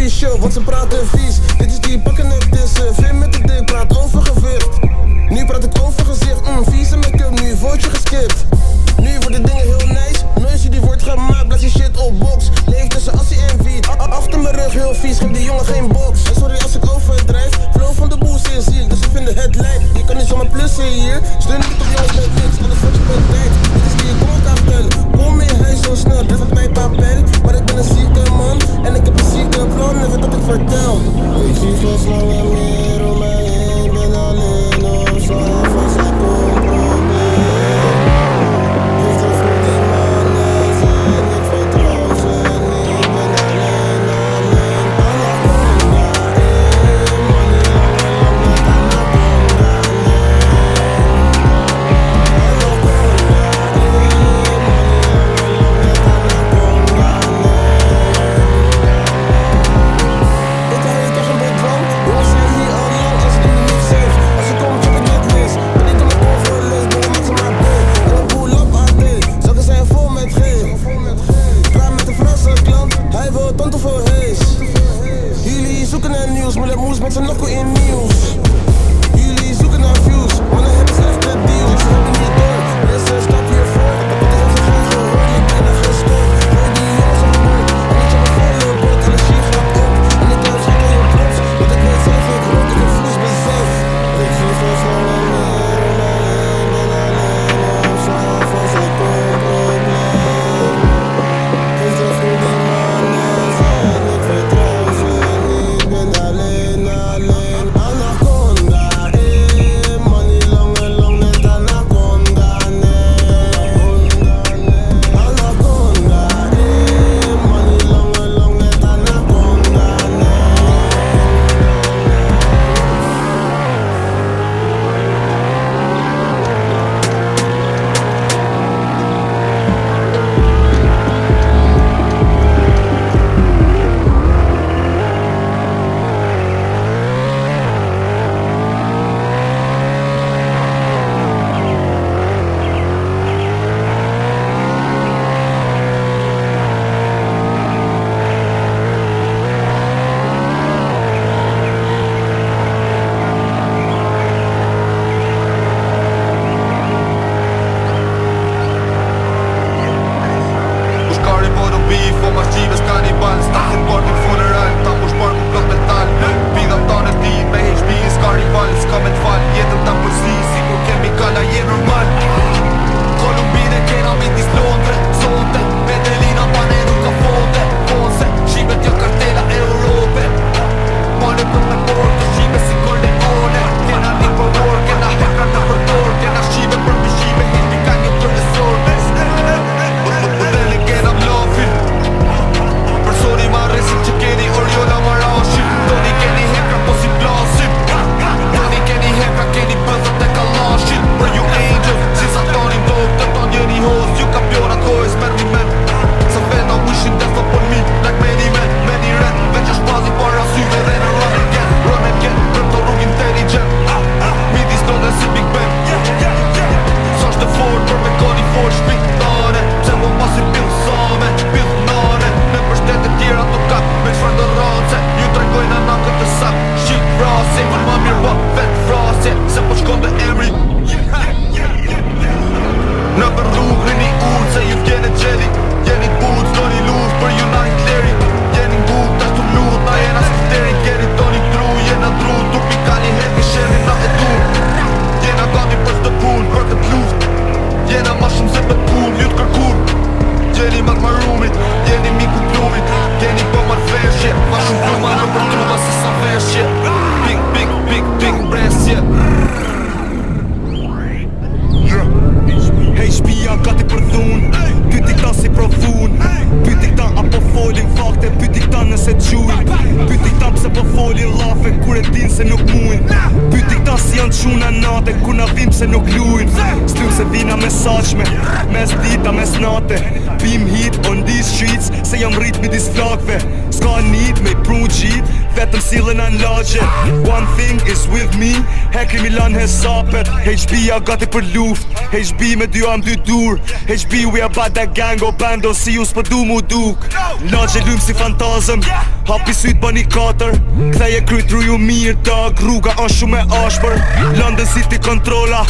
officieel, want ze praten vies. Dit is die pakken het dissen, veel met de dik, praat over gewicht. Nu praat ik over gezicht, vieze make-up, nu word je geskipt. Nu worden dingen heel nice, noise die wordt gemaakt, blaas je shit op box. Leef tussen assie en wiet, achter mijn rug heel vies, geef die jongen geen box. En sorry als ik overdrijf, flow van de boos is ziek, dus ik vind het lijp. Je kan niet zomaar plussen hier, steun niet op jongens met niks, anders word je bedijkt. Dit is die koolkaftel, kom in huis zo snel, dit wordt mijn papel. Maar ik ben een zieke man, en ik heb een zieke plan, even dat ik vertel. Ik zie veel slangen meer om mij heen, ben alleen op zwaar van zijn probleem. Jullie zoeken naar nieuws, maar dat moes met z'n nokkel in nieuws. Jullie zoeken naar views, maar dan hebben ze slechte deals. Ze hebben niet door, mensen stap hiervoor. Dat is als ik geen gehoord, ik ben er gestoord. Gooi die jongens op boord, en ik heb een volle bord. En de shit gaat op, en ik heb schrik in je props. Want ik weet zelf, ik rook, ik heb vloes besef. Ik zie veel slangen meer om mij heen, ben alleen op zwaar van zijn probleem. Is er goed die mannen zijn, ik vertrouw ze niet, ben alleen. Anaconda, money long net anaconda, Anaconda, money long net anaconda, s'ka need me pru gjit Vetëm sillën an lagje One thing is with me Hekri Milan hesapet HB-a gati për luft HB me dy am dy dur HB we about that gang o bando Si ju s'pëdu mu duk Lagje lym si fantazëm Hapi syt bani 4 Ktheje kryt rruju mirë dog Rruga është shumë e ashpër London City kontrola